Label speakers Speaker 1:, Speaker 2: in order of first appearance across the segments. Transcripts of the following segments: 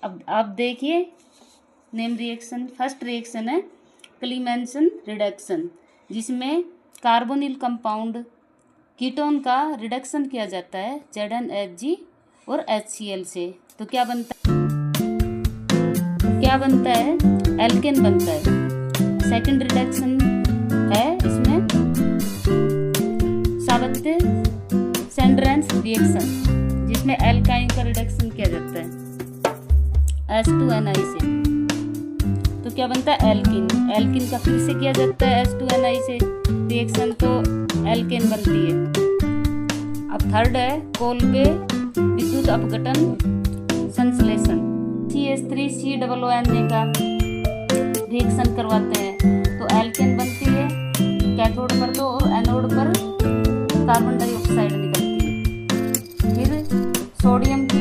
Speaker 1: अब आप देखिए नेम रिएक्शन। फर्स्ट रिएक्शन है क्लीमेंसन रिडक्शन, जिसमें कार्बोनिल कंपाउंड कीटोन का रिडक्शन किया जाता है ZnHg और HCl से। तो क्या बनता है एल्केन बनता है। सेकंड रिडक्शन है इसमें साबत्य सेंड्रेंस रिएक्शन, जिसमें एल्काइन का रिडक्शन किया जाता है H2Ni से। तो क्या बनता है एल्किन। एल्किन का फिर से किया जाता है H2Ni से रिएक्शन, तो एल्केन बनती है। अब थर्ड है कोल्बे विद्युत अपघटन संश्लेषण। CH3COONA का रिएक्शन करवाते हैं तो एल्केन बनती है। कैथोड पर तो और एनोड पर कार्बन डाइऑक्साइड निकलती है। फिर सोडियम की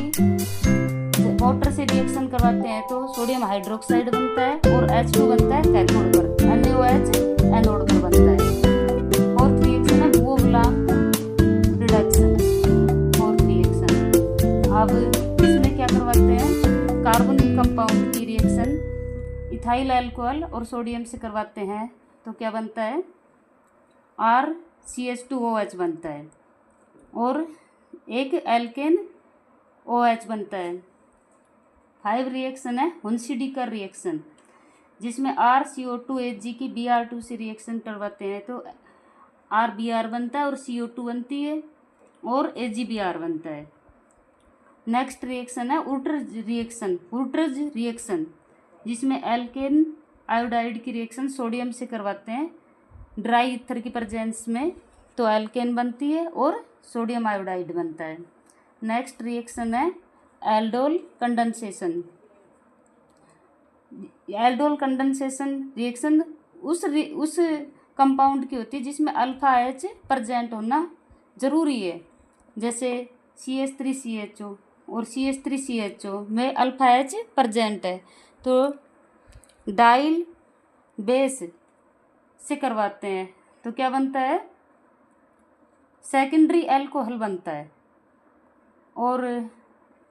Speaker 1: वाटर से रिएक्शन करवाते हैं तो सोडियम हाइड्रोक्साइड बनता है और H2 बनता है कैथोड पर, NaOH एनोड पर बनता है। फोर्थ रिएक्शन है बुओ-ब्लांक रिडक्शन। फोर्थ रिएक्शन अब इसमें क्या करवाते हैं कार्बोनिल कंपाउंड की रिएक्शन इथाइल अल्कोहल और सोडियम से करवाते हैं तो क्या बनता है RCH2OH बनता है और एक एल्केन OH बनता है। 5 रिएक्शन है हुन्सीडीकर रिएक्शन, जिसमें RCO2Hg की Br2 से रिएक्शन करवाते हैं तो RBr बनता है और CO2 बनती है और AgBr बनता है। नेक्स्ट रिएक्शन है उर्टज रिएक्शन, जिसमें एल्केन आयोडाइड की रिएक्शन सोडियम से करवाते हैं ड्राई ईथर की प्रेजेंस में, तो एल्केन बनती है और सोडियम आयोडाइड बनता है। नेक्स्ट रिएक्शन है aldol condensation. Aldol condensation reaction उस कंपाउंड की होती है जिसमें अल्फा H प्रेजेंट होना ज़रूरी है, जैसे CH3CHO और CH3CHO में अल्फा H प्रेजेंट है तो डाइल बेस से करवाते हैं तो क्या बनता है सेकेंडरी अल्कोहल बनता है। और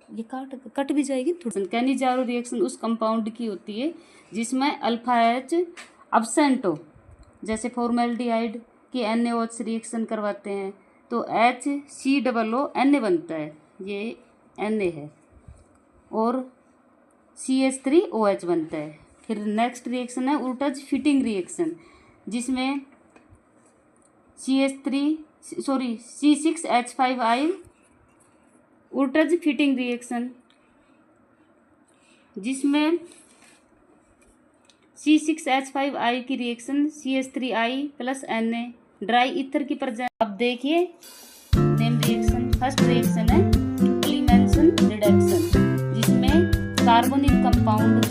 Speaker 1: ये कट भी जाएगी थोड़ी। कैनिजारो रिएक्शन उस कंपाउंड की होती है जिसमें अल्फा H अब्सेंट हो, जैसे फॉर्मेल्डिहाइड की NaOH से रिएक्शन करवाते हैं तो HCOONA बनता है, ये Na है, और CH3OH बनता है। फिर नेक्स्ट रिएक्शन है उर्टज फिटिंग रिएक्शन, जिसमें C6H5I उर्टज फिटिंग रिएक्शन, जिसमें C6H5I की reaction CH3I + Na dry ether की प्रेजेंस। अब देखिए नेम रिएक्शन। फर्स्ट रिएक्शन है क्लीमेंसन रिडक्शन, जिसमें कार्बोनिल कंपाउंड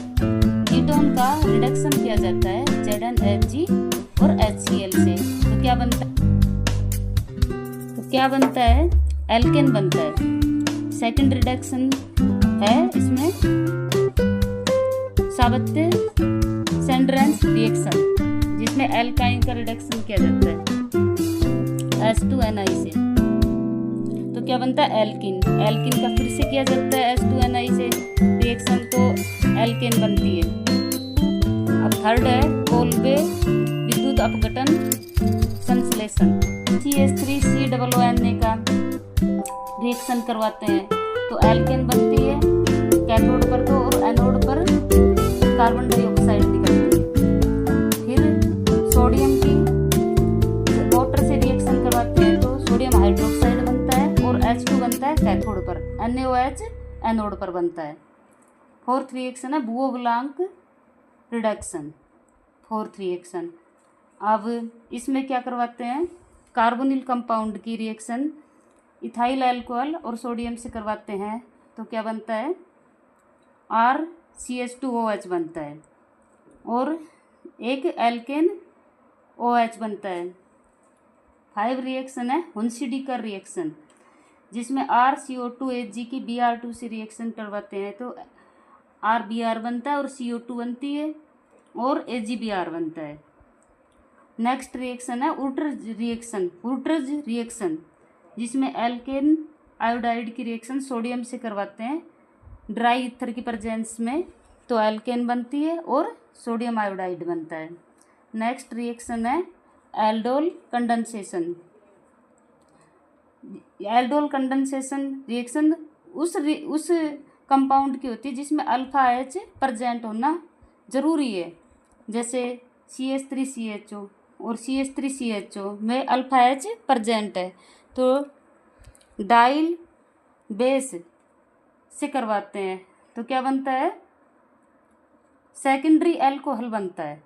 Speaker 1: कीटोन का रिडक्शन किया जाता है ZnHg और HCl से। तो क्या बनता है एल्केन बनता है। सेकंड रिडक्शन है इसमें साबत्य सेंड्रेंस रिएक्शन, जिसमें एल्काइन का रिडक्शन किया जाता है H2Ni से। तो क्या बनता है एल्किन। एल्किन का फिर से किया जाता है H2Ni से रिएक्शन, तो एल्केन बनती है। अब थर्ड है कोल्बे विद्युत अपघटन संश्लेषण। CH3COONA का रिएक्शन करवाते हैं तो एल्केन बनती है। कैथोड पर तो और एनोड पर कार्बन डाइऑक्साइड निकलती है। फिर सोडियम की वाटर से रिएक्शन करवाते हैं तो सोडियम हाइड्रोक्साइड बनता है और H2 बनता है कैथोड पर, NaOH एनोड पर बनता है। फोर्थ रिएक्शन है बुओ-ब्लांक रिडक्शन। फोर्थ रिएक्शन अब इसमें क्या करवाते हैं कार्बोनिल कंपाउंड की रिएक्शन इथाइल अल्कोहल और सोडियम से करवाते हैं तो क्या बनता है RCH2OH बनता है और एक एल्केन OH बनता है। 5 रिएक्शन है हुन्सीडीकर रिएक्शन, जिसमें RCO2Hg की Br2 से रिएक्शन करवाते हैं तो RBr बनता है और CO2 बनती है और AgBr बनता है। नेक्स्ट रिएक्शन है उर्टज रिएक्शन, जिसमें एल्केन आयोडाइड की रिएक्शन सोडियम से करवाते हैं ड्राई ईथर की प्रेजेंस में तो एल्केन बनती है और सोडियम आयोडाइड बनता है। नेक्स्ट रिएक्शन है aldol condensation. Aldol condensation reaction उस कंपाउंड की होती है जिसमें अल्फा एच प्रेजेंट होना ज़रूरी है, जैसे CH3CHO और CH3CHO में अल्फा एच प्रेजेंट है तो डाइल बेस से करवाते हैं तो क्या बनता है, सेकेंडरी एल्कोहल बनता है।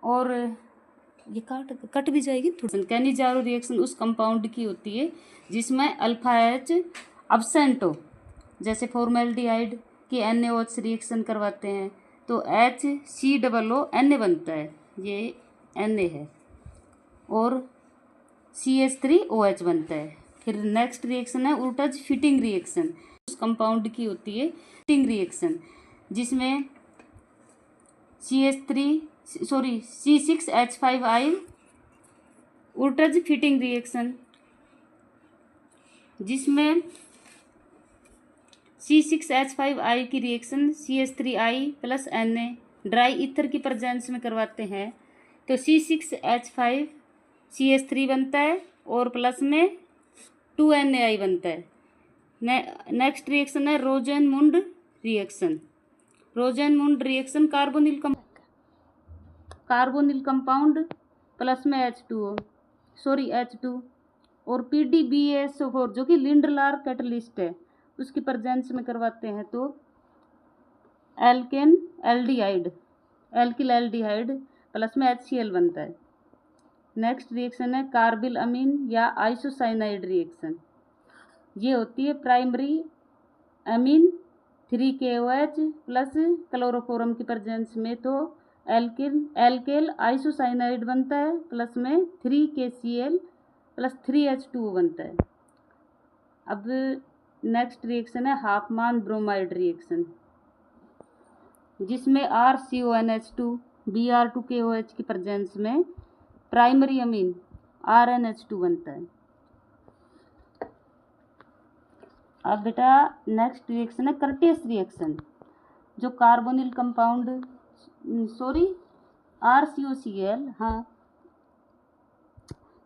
Speaker 1: और ये कट भी जाएगी थोड़ी। कैनिजारो रिएक्शन उस कंपाउंड की होती है जिसमें अल्फा एच अब्सेंट हो, जैसे फॉर्मेल्डिहाइड की NaOH रिएक्शन करवाते हैं तो HCOO Na बनता है, ये Na है, और CH3OH बनता है। फिर नेक्स्ट रिएक्शन है उर्टज फिटिंग रिएक्शन, उस कंपाउंड की होती है फिटिंग रिएक्शन जिसमें C6H5I उर्टज फिटिंग रिएक्शन जिसमें C6H5I की reaction CH3I + Na dry ether की प्रेजेंस में करवाते हैं तो C6H5 CH3 बनता है और प्लस में 2NaI बनता है। नेक्स्ट रिएक्शन है Rosenmund reaction. Rosenmund reaction carbonyl compound plus में H2 और PDBSO4 जो कि लिंडलार कैटलिस्ट है उसकी प्रेजेंस में करवाते हैं तो एल्किल एल्डिहाइड प्लस में HCl बनता है। नेक्स्ट रिएक्शन है कार्बिल अमीन या आइसोसाइनाइड रिएक्शन। ये होती है primary amine 3KOH plus chloroform की प्रेजेंस में तो एल्केल आइसोसाइनाइड बनता है प्लस में 3KCl + 3H2O बनता है। अब नेक्स्ट रिएक्शन है हाफमान ब्रोमाइड रिएक्शन जिसमें RCONH2 Br2KOH की प्रेजेंस में प्राइमरी अमीन RNH2 बनता है। अब बेटा नेक्स्ट रिएक्शन है कर्टेस रिएक्शन जो carbonyl compound RCOCl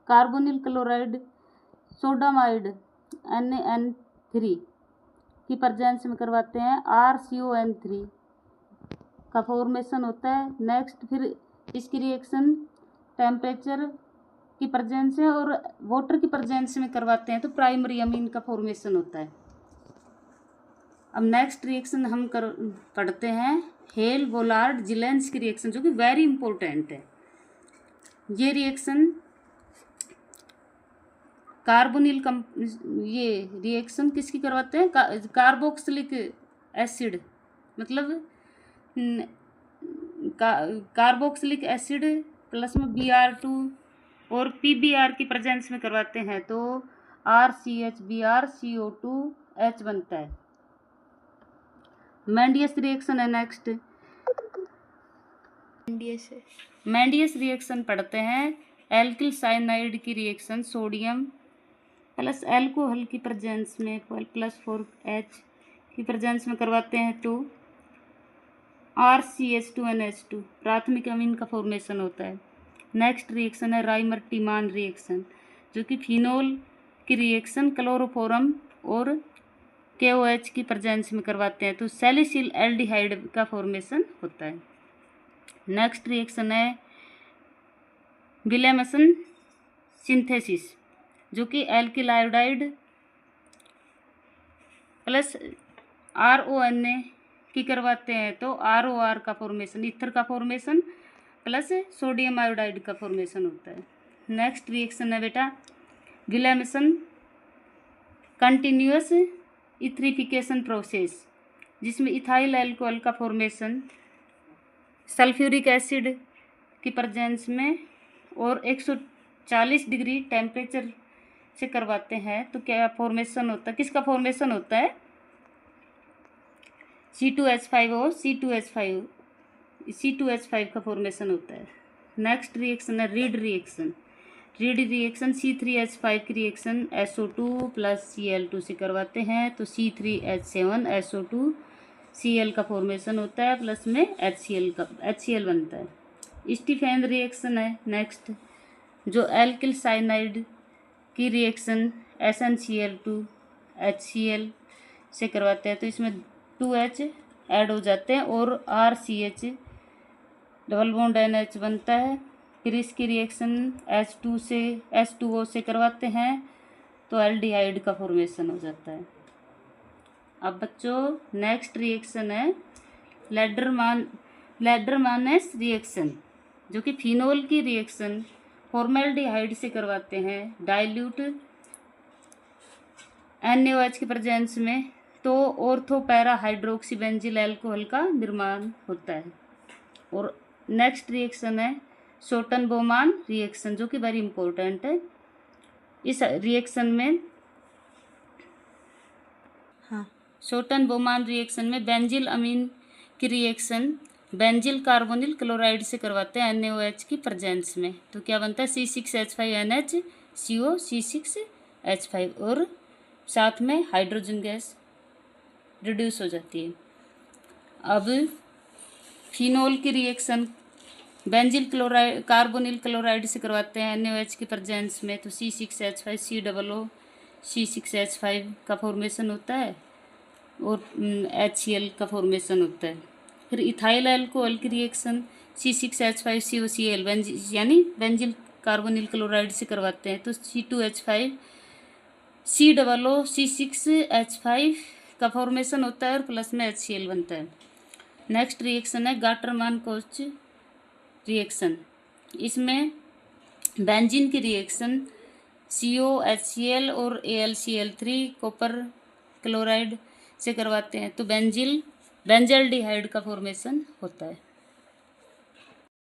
Speaker 1: carbonyl chloride sodamide NaN3 की प्रेजेंस में करवाते हैं RCON3 का फॉर्मेशन होता है। नेक्स्ट फिर इसकी रिएक्शन टेम्परेचर की प्रेजेंस है और वाटर की प्रेजेंस में करवाते हैं तो प्राइमरी अमीन का फॉर्मेशन होता है। अब नेक्स्ट रिएक्शन हम पढ़ते हैं हेल बोलार्ड जिलेंस की रिएक्शन जो कि वेरी इंपॉर्टेंट है। ये रिएक्शन ये रिएक्शन किसकी करवाते हैं, कार्बोक्सिलिक एसिड मतलब कार्बोक्सिलिक एसिड प्लस में Br2 और PBr की प्रेजेंस में करवाते हैं तो RCHBrCO2H बनता है। मेंडियस रिएक्शन है नेक्स्ट। मेंडियस रिएक्शन पढ़ते हैं एल्किल साइनाइड की रिएक्शन सोडियम प्लस एल्कोहल की प्रेजेंस में +4H की प्रेजेंस में करवाते हैं तो RCH2NH2 प्राथमिक अमीन का फॉर्मेशन होता है। नेक्स्ट रिएक्शन है राइमर टीमान रिएक्शन जो कि फिनोल की रिएक्शन क्लोरोफॉर्म और KOH की प्रेजेंस में करवाते हैं तो सैलिसिल एल्डिहाइड का फॉर्मेशन होता है। नेक्स्ट रिएक्शन है विलियमसन सिंथेसिस जो कि एल्किल आयोडाइड प्लस RONA की करवाते हैं तो ROR का फॉर्मेशन ईथर का फॉर्मेशन प्लस सोडियम आयोडाइड का फॉर्मेशन होता है। नेक्स्ट रिएक्शन है बेटा विलियमसन कंटिन्यूअस इथरिफिकेशन प्रोसेस जिसमें इथाइल अल्कोहल का फॉर्मेशन सल्फ्यूरिक एसिड की प्रेजेंस में और 140 डिग्री टेम्परेचर से करवाते हैं तो क्या फॉर्मेशन होता है, किसका फॉर्मेशन होता है, C2H5O C2H5 का फॉर्मेशन होता है। नेक्स्ट रिएक्शन है read reaction. 3D reaction C3H5 की रिएक्शन SO2 प्लस Cl2 से करवाते हैं तो C3H7 SO2 Cl का फॉर्मेशन होता है, प्लस में HCl बनता है। स्टीफेन रिएक्शन है नेक्स्ट, जो एल्किल साइनाइड की रिएक्शन SnCl2 HCl से करवाते हैं तो इसमें 2H ऐड हो जाते हैं और RCH डबल बॉन्ड NH बनता है। फिर इसकी रिएक्शन H2O से करवाते हैं तो एल्डिहाइड का फॉर्मेशन हो जाता है। अब बच्चों नेक्स्ट रिएक्शन है लेडरमानेस रिएक्शन, जो कि फिनोल की रिएक्शन फॉर्मेल्डिहाइड से करवाते हैं डाइल्यूट NaOH के प्रेजेंस में, तो ऑर्थोपैरा हाइड्रोक्सी बेंजिल एल्कोहल का निर्माण होता है। और नेक्स्ट रिएक्शन है शोटन बोमान रिएक्शन, जो कि वेरी इंपॉर्टेंट है। इस रिएक्शन में शोटन बोमान रिएक्शन में बेंजिल अमीन की रिएक्शन बेंजिल कार्बोनिल क्लोराइड से करवाते हैं NaOH की प्रेजेंस में, तो क्या बनता है C6H5NH CO C6H5 और साथ में हाइड्रोजन गैस रिड्यूस हो जाती है। अब फिनोल की रिएक्शन बेंजिल कार्बोनिल क्लोराइड से करवाते हैं NaOH की प्रेजेंस में, तो C6H5 COO C6H5 का फॉर्मेशन होता है और HCl का फॉर्मेशन होता है। फिर इथाइल अल्कोहल की रिएक्शन C6H5 COCl यानी बेंजिल कार्बोनिल क्लोराइड से करवाते हैं तो C2H5 COO C6H5 का फॉर्मेशन होता है और प्लस में HCl बनता है। नेक्स्ट रिएक्शन है गाटरमान-कोच रिएक्शन, इसमें बेंजीन की रिएक्शन COHCl और AlCl3 कॉपर क्लोराइड से करवाते हैं तो बेंजल्डिहाइड का फॉर्मेशन होता है।